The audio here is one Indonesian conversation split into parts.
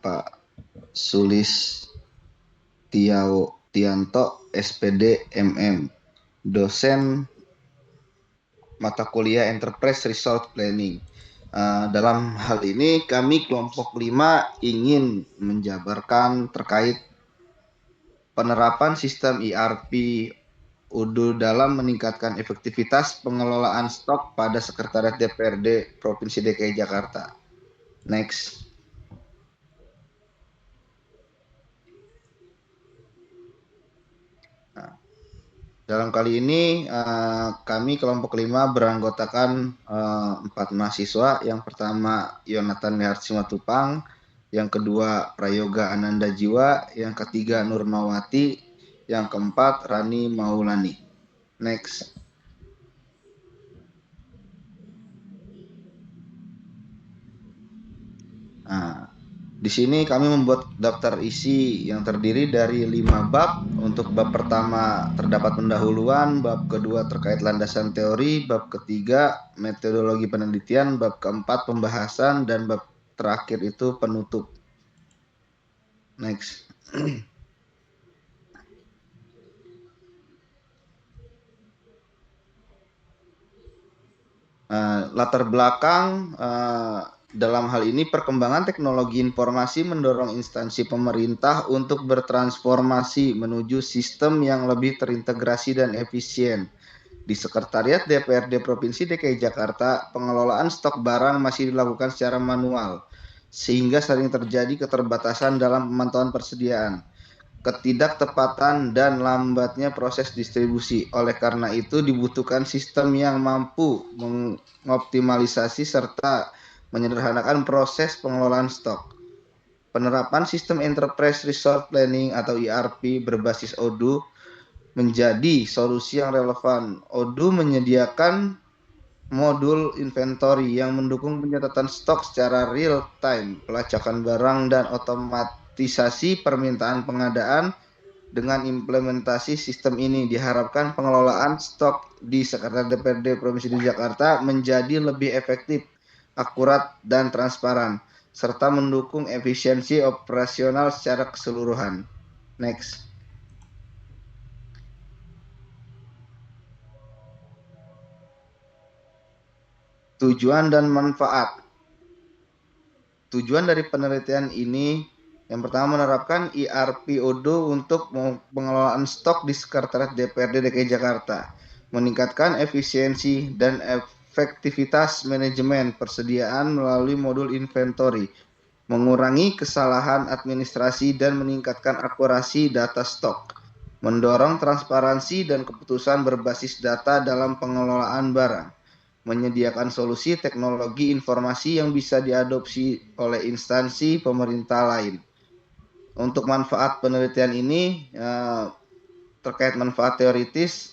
Bapak Sulis Tianto, SPD, MM, dosen mata kuliah Enterprise Resource Planning. Dalam hal ini kami kelompok 5 ingin menjabarkan terkait penerapan sistem ERP UDU dalam meningkatkan efektivitas pengelolaan stok pada Sekretariat DPRD Provinsi DKI Jakarta. Next. Dalam kali ini kami kelompok 5 beranggotakan 4 mahasiswa. Yang pertama Yonatan Lehart Simatupang, yang kedua Prayoga Ananda Jiwa, yang ketiga Nurmawati, yang keempat Rani Maulani. Next. Di sini kami membuat daftar isi yang terdiri dari 5 bab. Untuk bab pertama terdapat pendahuluan, bab kedua terkait landasan teori, bab ketiga metodologi penelitian, bab keempat pembahasan, dan bab terakhir itu penutup. Next. Latar belakang dalam hal ini perkembangan teknologi informasi mendorong instansi pemerintah untuk bertransformasi menuju sistem yang lebih terintegrasi dan efisien. Di Sekretariat DPRD Provinsi DKI Jakarta, pengelolaan stok barang masih dilakukan secara manual, sehingga sering terjadi keterbatasan dalam pemantauan persediaan, ketidaktepatan, dan lambatnya proses distribusi. Oleh karena itu, dibutuhkan sistem yang mampu mengoptimalisasi serta menyederhanakan proses pengelolaan stok. Penerapan sistem Enterprise Resource Planning atau ERP berbasis Odoo menjadi solusi yang relevan. Odoo menyediakan modul inventory yang mendukung pencatatan stok secara real time, pelacakan barang, dan otomatisasi permintaan pengadaan. Dengan implementasi sistem ini diharapkan pengelolaan stok di Sekretariat DPRD Provinsi Jakarta menjadi lebih efektif, akurat, dan transparan, serta mendukung efisiensi operasional secara keseluruhan. Next. Tujuan dan manfaat. Tujuan dari penelitian ini yang pertama menerapkan ERP Odoo untuk pengelolaan stok di Sekretariat DPRD DKI Jakarta, meningkatkan efisiensi dan efektivitas manajemen persediaan melalui modul inventory, mengurangi kesalahan administrasi dan meningkatkan akurasi data stok, mendorong transparansi dan keputusan berbasis data dalam pengelolaan barang, menyediakan solusi teknologi informasi yang bisa diadopsi oleh instansi pemerintah lain. Untuk manfaat penelitian ini terkait manfaat teoritis,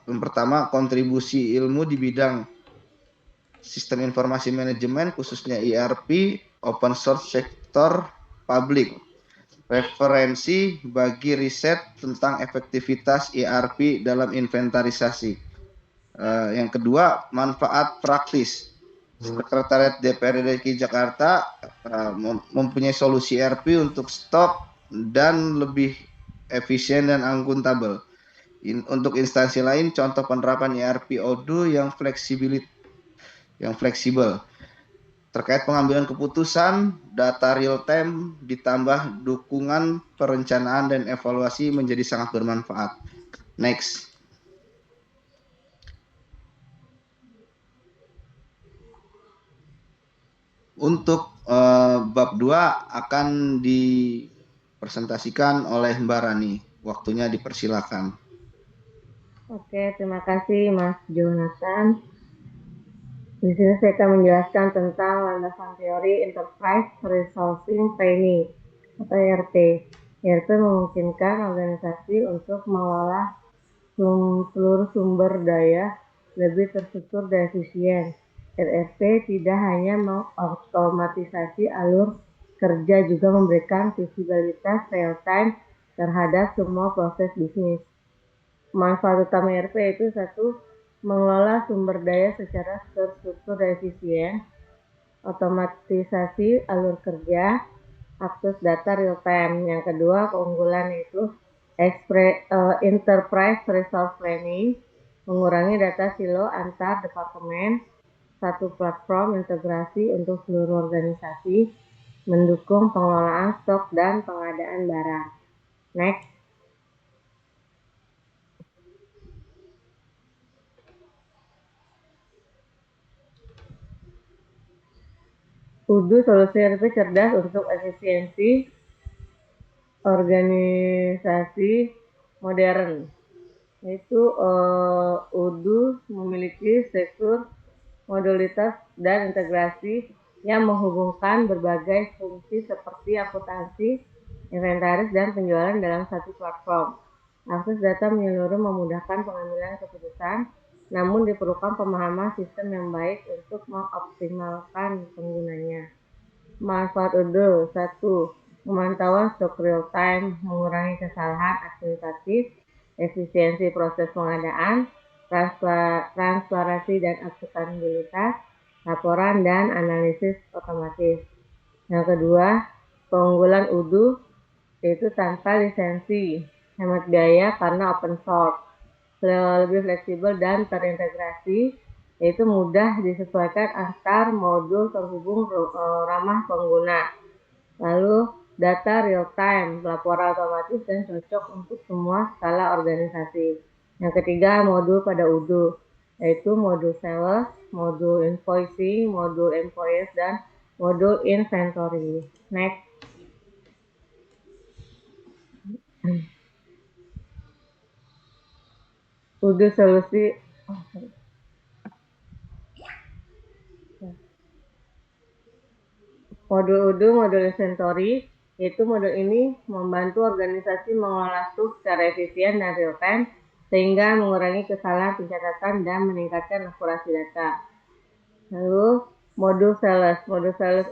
yang pertama kontribusi ilmu di bidang sistem informasi manajemen khususnya ERP, open source sektor publik, referensi bagi riset tentang efektivitas ERP dalam inventarisasi. Yang kedua, manfaat praktis. Sekretariat DPRD DKI Jakarta mempunyai solusi ERP untuk stok dan lebih efisien dan akuntabel. Untuk instansi lain, contoh penerapan ERP Odoo yang fleksibel. Terkait pengambilan keputusan, data real time ditambah dukungan perencanaan dan evaluasi menjadi sangat bermanfaat. Next. Untuk bab 2 akan dipresentasikan oleh Mbak Rani. Waktunya dipersilakan. Oke, terima kasih Mas Jonathan. Di sini saya akan menjelaskan tentang landasan teori Enterprise Resourcing Planning atau ERP. ERP memungkinkan organisasi untuk mengolah seluruh sumber daya lebih terstruktur dan efisien. ERP tidak hanya mengotomatisasi alur kerja, juga memberikan visibilitas real time terhadap semua proses bisnis. Manfaat utama ERP itu satu, mengelola sumber daya secara terstruktur dan efisien, otomatisasi alur kerja, akses data real time. Yang kedua, keunggulan itu enterprise resource planning, mengurangi data silo antar departemen, satu platform integrasi untuk seluruh organisasi, mendukung pengelolaan stok dan pengadaan barang. Next. Udu solusi ERP cerdas untuk efisiensi organisasi modern. Yaitu Udu memiliki struktur modulitas dan integrasi yang menghubungkan berbagai fungsi seperti akuntansi, inventaris, dan penjualan dalam satu platform. Akses data menyeluruh memudahkan pengambilan keputusan, namun diperlukan pemahaman sistem yang baik untuk mengoptimalkan penggunanya. Manfaat Udo 1. Pemantauan stok real time, mengurangi kesalahan administratif, efisiensi proses pengadaan, transparansi dan akuntabilitas, laporan dan analisis otomatis. Yang kedua, keunggulan Udo yaitu tanpa lisensi, hemat biaya karena open source, lebih fleksibel dan terintegrasi, yaitu mudah disesuaikan antar modul terhubung, ramah pengguna. Lalu data real time, laporan otomatis dan cocok untuk semua skala organisasi. Yang ketiga, modul pada Udo, yaitu modul sales, modul invoicing, modul employees, dan modul inventory. Next. Udo solusi modul Udo, modul inventory, yaitu modul ini membantu organisasi mengelola stok secara efisien dan real time sehingga mengurangi kesalahan pencatatan dan meningkatkan akurasi data. Lalu modul sales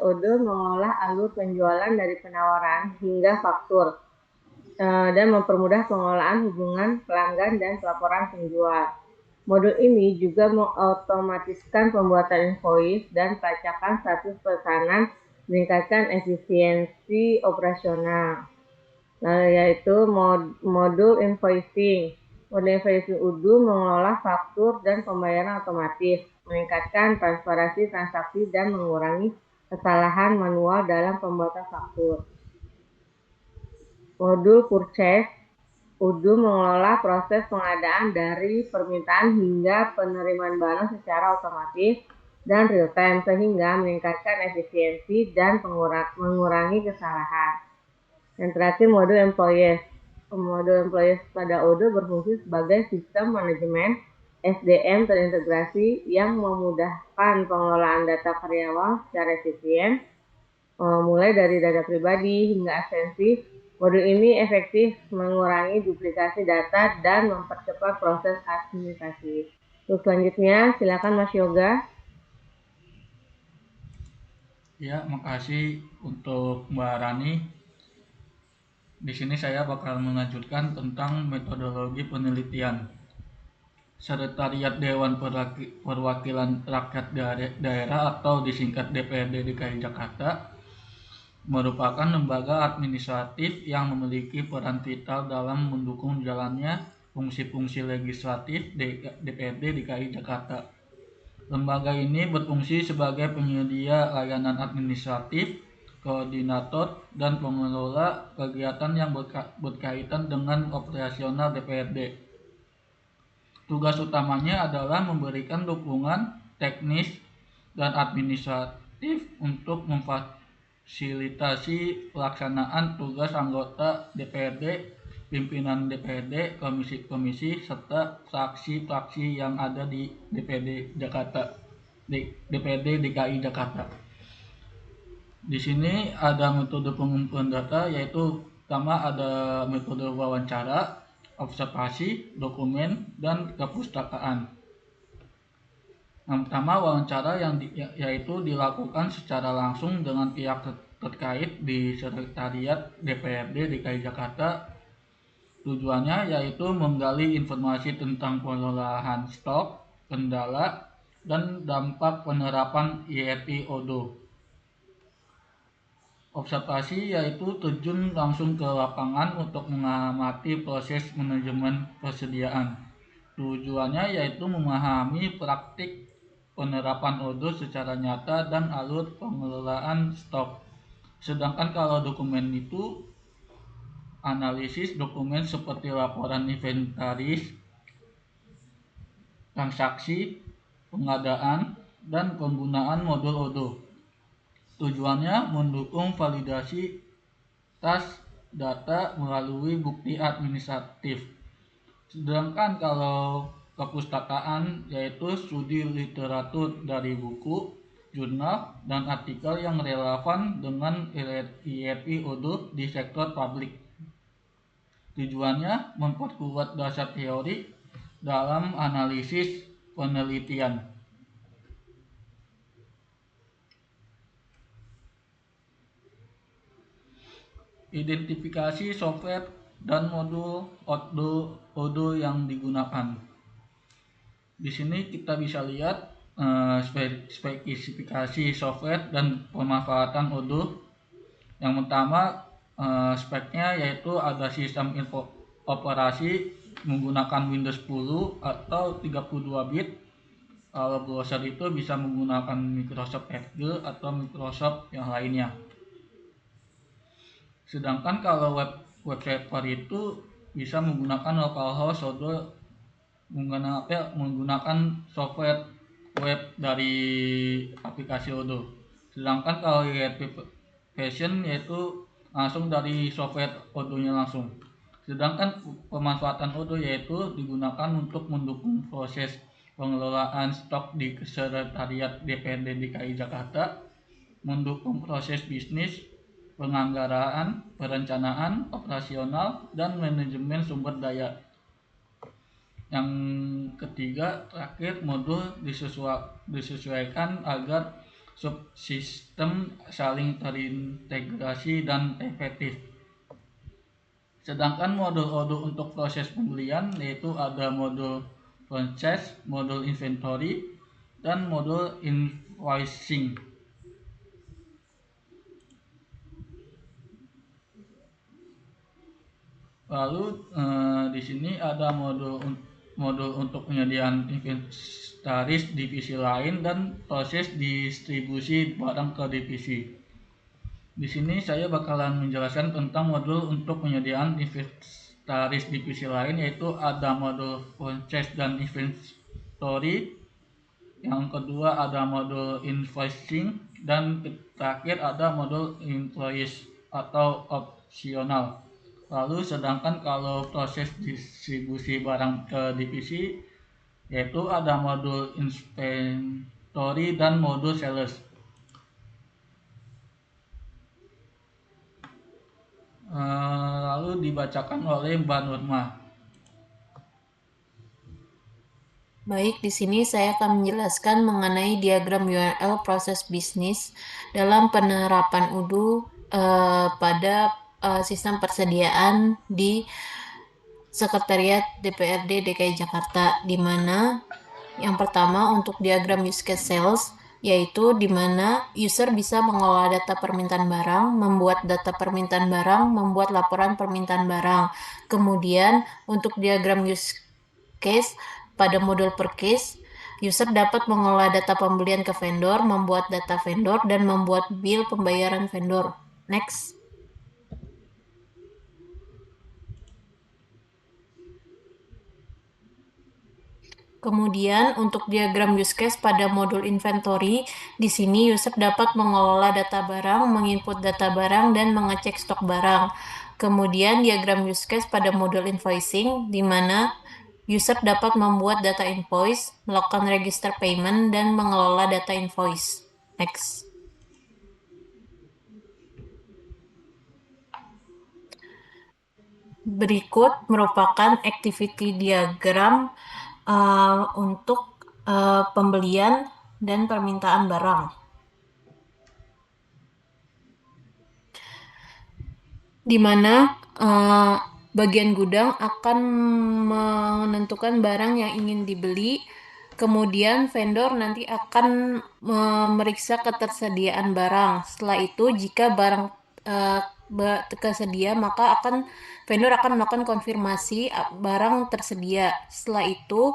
Udo mengolah alur penjualan dari penawaran hingga faktur dan mempermudah pengelolaan hubungan pelanggan dan pelaporan penjual. Modul ini juga mengotomatiskan pembuatan invoice dan pelacakan status pesanan, meningkatkan efisiensi operasional. Nah, yaitu modul invoicing. Modul invoicing Udo mengelola faktur dan pembayaran otomatis, meningkatkan transparansi transaksi dan mengurangi kesalahan manual dalam pembuatan faktur. Modul purchase Udo mengelola proses pengadaan dari permintaan hingga penerimaan barang secara otomatis dan real time sehingga meningkatkan efisiensi dan mengurangi kesalahan. Yang terakhir, modul employees. Modul employees pada Udo berfungsi sebagai sistem manajemen SDM terintegrasi yang memudahkan pengelolaan data karyawan secara efisien, mulai dari data pribadi hingga absensi. Modul ini efektif mengurangi duplikasi data dan mempercepat proses administrasi. Untuk selanjutnya, silakan Mas Yoga. Ya, makasih untuk Mbak Rani. Di sini saya bakal melanjutkan tentang metodologi penelitian. Sekretariat Dewan Perwakilan Rakyat Daerah atau disingkat DPRD DKI Jakarta merupakan lembaga administratif yang memiliki peran vital dalam mendukung jalannya fungsi-fungsi legislatif DPRD DKI Jakarta. Lembaga ini berfungsi sebagai penyedia layanan administratif, koordinator, dan pengelola kegiatan yang berkaitan dengan operasional DPRD. Tugas utamanya adalah memberikan dukungan teknis dan administratif untuk memfasilitasi pelaksanaan tugas anggota DPRD, pimpinan DPRD, komisi-komisi, serta fraksi-fraksi yang ada di DPRD DKI Jakarta. Di sini ada metode pengumpulan data, yaitu pertama ada metode wawancara, observasi, dokumen, dan kepustakaan. Yang pertama wawancara yaitu dilakukan secara langsung dengan pihak terkait di Sekretariat DPRD DKI Jakarta. Tujuannya yaitu menggali informasi tentang pengelolaan stok, kendala, dan dampak penerapan IRP ODO. Observasi yaitu terjun langsung ke lapangan untuk mengamati proses manajemen persediaan. Tujuannya yaitu memahami praktik penerapan ODO secara nyata dan alur pengelolaan stok. Sedangkan kalau dokumen itu analisis dokumen seperti laporan inventaris, transaksi, pengadaan, dan penggunaan modul ODO. Tujuannya mendukung validasi tas data melalui bukti administratif. Sedangkan kalau perpustakaan yaitu studi literatur dari buku, jurnal, dan artikel yang relevan dengan IRP ODO di sektor publik. Tujuannya memperkuat dasar teori dalam analisis penelitian. Identifikasi software dan modul ODO yang digunakan. Di sini kita bisa lihat spesifikasi software dan pemanfaatan ODO. Yang pertama speknya yaitu ada sistem info operasi menggunakan Windows 10 atau 32 bit. Kalau browser itu bisa menggunakan Microsoft Edge atau Microsoft yang lainnya. Sedangkan kalau web server itu bisa menggunakan localhost ODO menggunakan software web dari aplikasi ODO. Sedangkan kalau ERP version yaitu langsung dari software ODO-nya langsung. Sedangkan pemanfaatan ODO yaitu digunakan untuk mendukung proses pengelolaan stok di Sekretariat DPRD DKI Jakarta, mendukung proses bisnis, penganggaran, perencanaan, operasional, dan manajemen sumber daya. Yang ketiga, terakhir, modul disesuaikan agar subsistem saling terintegrasi dan efektif. Sedangkan modul ODO untuk proses pembelian yaitu ada modul purchase, modul inventory, dan modul invoicing. Lalu di sini ada modul untuk penyediaan inventaris divisi lain dan proses distribusi barang ke divisi. Di sini saya bakalan menjelaskan tentang modul untuk penyediaan inventaris divisi lain, yaitu ada modul purchase dan inventory. Yang kedua ada modul invoicing dan terakhir ada modul invoice atau opsional. Lalu sedangkan kalau proses distribusi barang ke divisi yaitu ada modul inventory dan modul sales. Lalu dibacakan oleh Mbak Nurma. Baik, di sini saya akan menjelaskan mengenai diagram URL proses bisnis dalam penerapan UDO pada sistem persediaan di Sekretariat DPRD DKI Jakarta, di mana yang pertama untuk diagram use case sales, yaitu di mana user bisa mengolah data permintaan barang, membuat data permintaan barang, membuat laporan permintaan barang. Kemudian untuk diagram use case pada modul purchase, user dapat mengolah data pembelian ke vendor, membuat data vendor, dan membuat bill pembayaran vendor. Next. Kemudian untuk diagram use case pada modul inventory, di sini user dapat mengelola data barang, menginput data barang, dan mengecek stok barang. Kemudian diagram use case pada modul invoicing, di mana user dapat membuat data invoice, melakukan register payment, dan mengelola data invoice. Next. Berikut merupakan activity diagram untuk pembelian dan permintaan barang. Di mana bagian gudang akan menentukan barang yang ingin dibeli, kemudian vendor nanti akan memeriksa ketersediaan barang. Setelah itu, jika barang tersedia, maka vendor akan melakukan konfirmasi barang tersedia. Setelah itu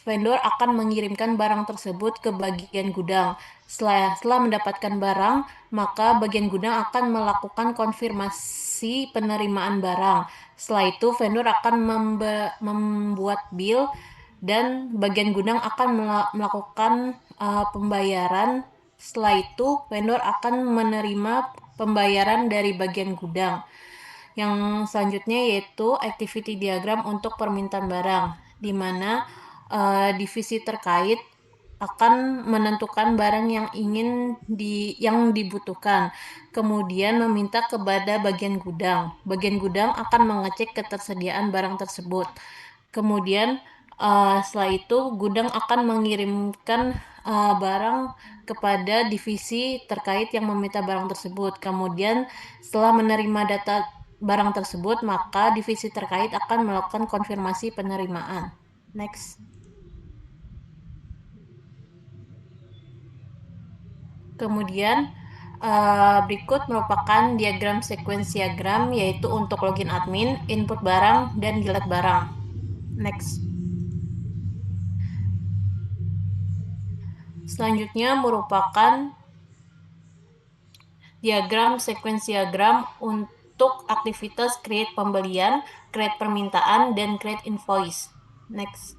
vendor akan mengirimkan barang tersebut ke bagian gudang. Setelah mendapatkan barang, maka bagian gudang akan melakukan konfirmasi penerimaan barang. Setelah itu vendor akan membuat bill dan bagian gudang akan melakukan pembayaran. Setelah itu vendor akan menerima pembayaran dari bagian gudang. Yang selanjutnya yaitu activity diagram untuk permintaan barang, di mana divisi terkait akan menentukan barang yang dibutuhkan, kemudian meminta kepada bagian gudang. Bagian gudang akan mengecek ketersediaan barang tersebut. Kemudian setelah itu gudang akan mengirimkan barang kepada divisi terkait yang meminta barang tersebut. Kemudian setelah menerima data barang tersebut, maka divisi terkait akan melakukan konfirmasi penerimaan. Next. Kemudian berikut merupakan diagram sequence diagram, yaitu untuk login admin, input barang, dan delete barang. Next. Selanjutnya merupakan diagram sequence diagram untuk aktivitas create pembelian, create permintaan, dan create invoice. Next.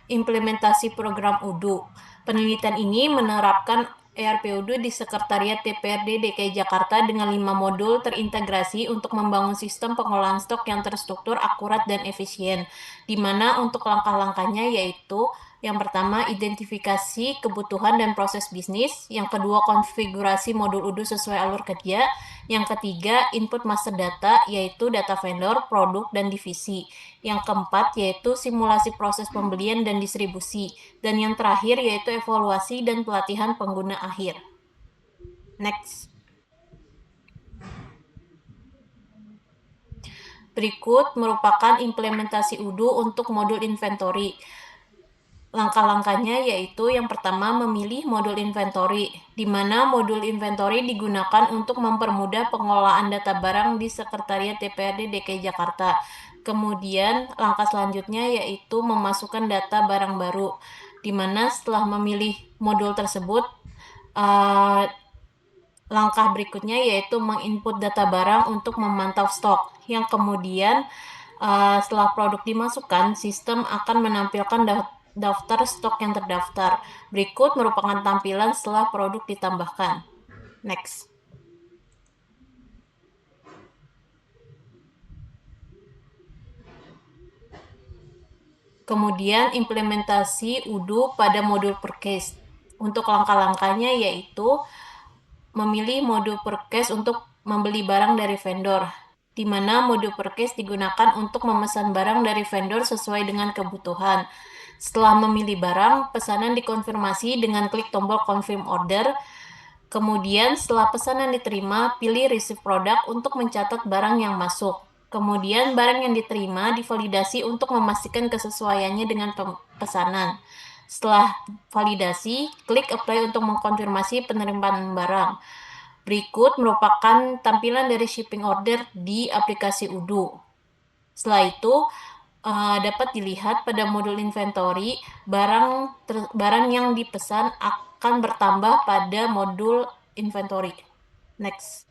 Implementasi program UDU. Penelitian ini menerapkan ERP UDU di Sekretariat DPRD DKI Jakarta dengan 5 modul terintegrasi untuk membangun sistem pengolahan stok yang terstruktur, akurat, dan efisien, di mana untuk langkah-langkahnya yaitu yang pertama, identifikasi kebutuhan dan proses bisnis. Yang kedua, konfigurasi modul UDU sesuai alur kerja. Yang ketiga, input master data, yaitu data vendor, produk, dan divisi. Yang keempat, yaitu simulasi proses pembelian dan distribusi. Dan yang terakhir, yaitu evaluasi dan pelatihan pengguna akhir. Next. Berikut merupakan implementasi UDU untuk modul inventory. Langkah-langkahnya yaitu yang pertama memilih modul inventory, di mana modul inventory digunakan untuk mempermudah pengelolaan data barang di Sekretariat DPRD DKI Jakarta. Kemudian langkah selanjutnya yaitu memasukkan data barang baru, di mana setelah memilih modul tersebut, langkah berikutnya yaitu menginput data barang untuk memantau stok. Yang kemudian setelah produk dimasukkan, sistem akan menampilkan daftar stok yang terdaftar. Berikut merupakan tampilan setelah produk ditambahkan. Next. Kemudian implementasi UDU pada modul purchase. Untuk langkah-langkahnya yaitu memilih modul purchase untuk membeli barang dari vendor, di mana modul purchase digunakan untuk memesan barang dari vendor sesuai dengan kebutuhan. Setelah memilih barang, pesanan dikonfirmasi dengan klik tombol confirm order. Kemudian setelah pesanan diterima, pilih receive product untuk mencatat barang yang masuk. Kemudian barang yang diterima divalidasi untuk memastikan kesesuaiannya dengan pesanan. Setelah validasi, klik apply untuk mengkonfirmasi penerimaan barang. Berikut merupakan tampilan dari shipping order di aplikasi UDU. Setelah itu, dapat dilihat pada modul inventory, barang yang dipesan akan bertambah pada modul inventory. Next.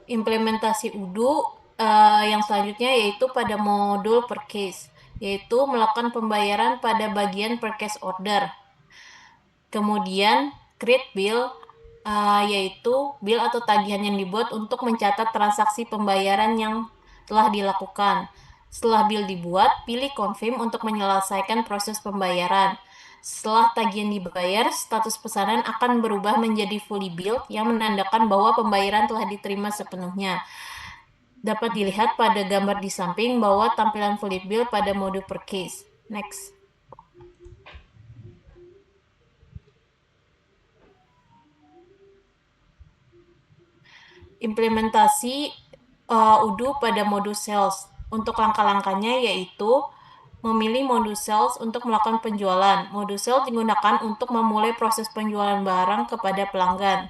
Implementasi UDU yang selanjutnya yaitu pada modul purchase, yaitu melakukan pembayaran pada bagian purchase order. Kemudian create bill, yaitu bill atau tagihan yang dibuat untuk mencatat transaksi pembayaran yang telah dilakukan. Setelah bill dibuat, pilih confirm untuk menyelesaikan proses pembayaran. Setelah tagihan dibayar, status pesanan akan berubah menjadi fully bill yang menandakan bahwa pembayaran telah diterima sepenuhnya. Dapat dilihat pada gambar di samping bahwa tampilan fully bill pada mode purchase. Next. Implementasi UDU pada modul sales. Untuk langkah-langkahnya yaitu memilih modul sales untuk melakukan penjualan. Modul sales digunakan untuk memulai proses penjualan barang kepada pelanggan.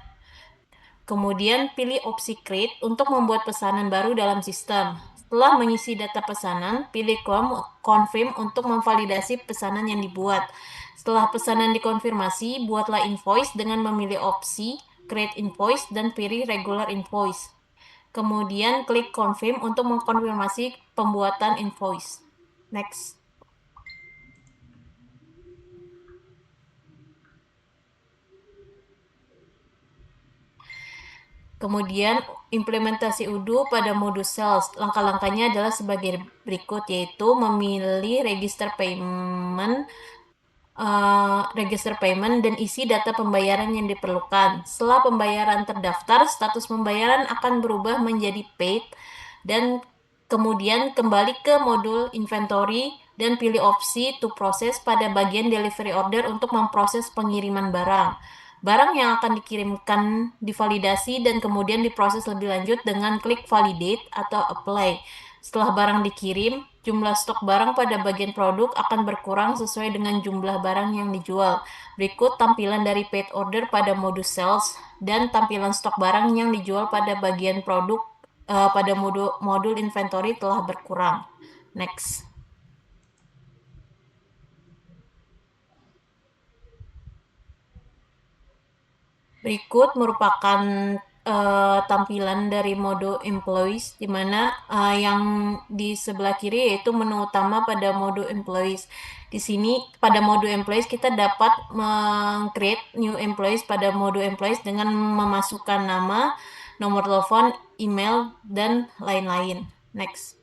Kemudian pilih opsi create untuk membuat pesanan baru dalam sistem. Setelah mengisi data pesanan, pilih confirm untuk memvalidasi pesanan yang dibuat. Setelah pesanan dikonfirmasi, buatlah invoice dengan memilih opsi create invoice dan pilih regular invoice. Kemudian klik confirm untuk mengkonfirmasi pembuatan invoice. Next. Kemudian implementasi UDU pada modul sales. Langkah-langkahnya adalah sebagai berikut, yaitu memilih register payment dan isi data pembayaran yang diperlukan. Setelah pembayaran terdaftar, status pembayaran akan berubah menjadi paid dan kemudian kembali ke modul inventory dan pilih opsi to process pada bagian delivery order untuk memproses pengiriman barang. Barang yang akan dikirimkan divalidasi dan kemudian diproses lebih lanjut dengan klik validate atau apply. Setelah barang dikirim, jumlah stok barang pada bagian produk akan berkurang sesuai dengan jumlah barang yang dijual. Berikut tampilan dari paid order pada modul sales dan tampilan stok barang yang dijual pada bagian produk pada modul inventory telah berkurang. Next. Berikut merupakan tampilan dari modul employees, di mana yang di sebelah kiri yaitu menu utama pada modul employees. Di sini pada modul employees kita dapat meng-create new employees pada modul employees dengan memasukkan nama, nomor telepon, email, dan lain-lain. Next.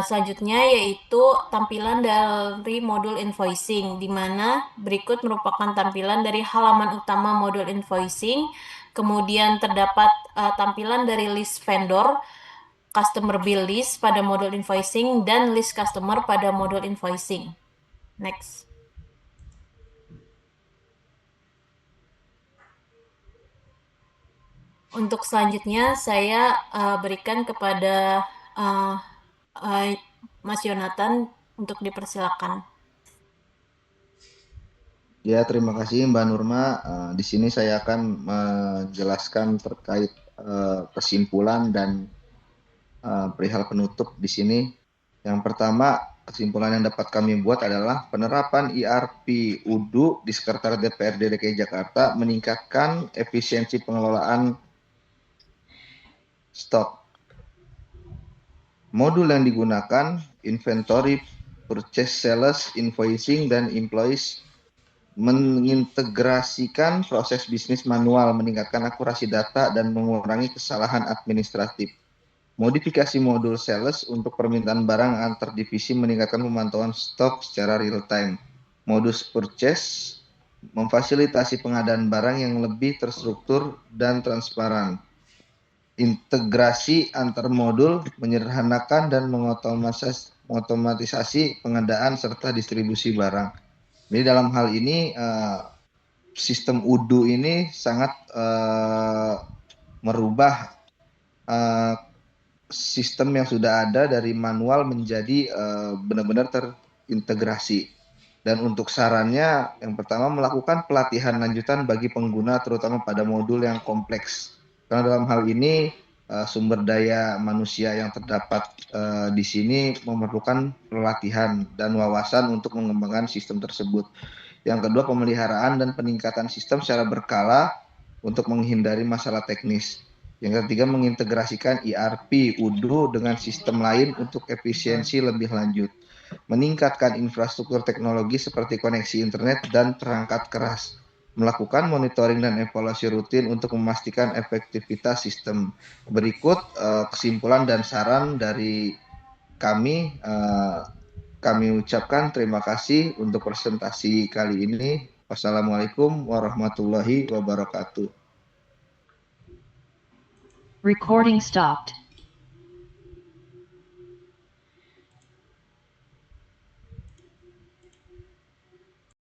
Selanjutnya yaitu tampilan dari modul invoicing, di mana berikut merupakan tampilan dari halaman utama modul invoicing. Kemudian terdapat tampilan dari list vendor, customer bill list pada modul invoicing, dan list customer pada modul invoicing. Next. Untuk selanjutnya saya berikan kepada Mas Yonatan untuk dipersilakan. Ya, terima kasih Mbak Nurma. Di sini saya akan menjelaskan terkait kesimpulan dan perihal penutup di sini. Yang pertama, kesimpulan yang dapat kami buat adalah penerapan ERP UDU di Sekretariat DPRD DKI Jakarta meningkatkan efisiensi pengelolaan stok. Modul yang digunakan inventory, purchase, sales, invoicing, dan employees mengintegrasikan proses bisnis manual, meningkatkan akurasi data, dan mengurangi kesalahan administratif. Modifikasi modul sales untuk permintaan barang antar divisi meningkatkan pemantauan stok secara real time. Modus purchase memfasilitasi pengadaan barang yang lebih terstruktur dan transparan. Integrasi antar modul menyederhanakan dan mengotomatisasi pengadaan serta distribusi barang. Jadi dalam hal ini sistem UDU ini sangat merubah sistem yang sudah ada dari manual menjadi benar-benar terintegrasi. Dan untuk sarannya, yang pertama melakukan pelatihan lanjutan bagi pengguna terutama pada modul yang kompleks. Karena dalam hal ini sumber daya manusia yang terdapat di sini memerlukan pelatihan dan wawasan untuk mengembangkan sistem tersebut. Yang kedua, pemeliharaan dan peningkatan sistem secara berkala untuk menghindari masalah teknis. Yang ketiga, mengintegrasikan ERP UDU dengan sistem lain untuk efisiensi lebih lanjut. Meningkatkan infrastruktur teknologi seperti koneksi internet dan perangkat keras. Melakukan monitoring dan evaluasi rutin untuk memastikan efektivitas sistem. Berikut kesimpulan dan saran dari kami. Kami ucapkan terima kasih untuk presentasi kali ini. Wassalamualaikum warahmatullahi wabarakatuh. Recording stopped.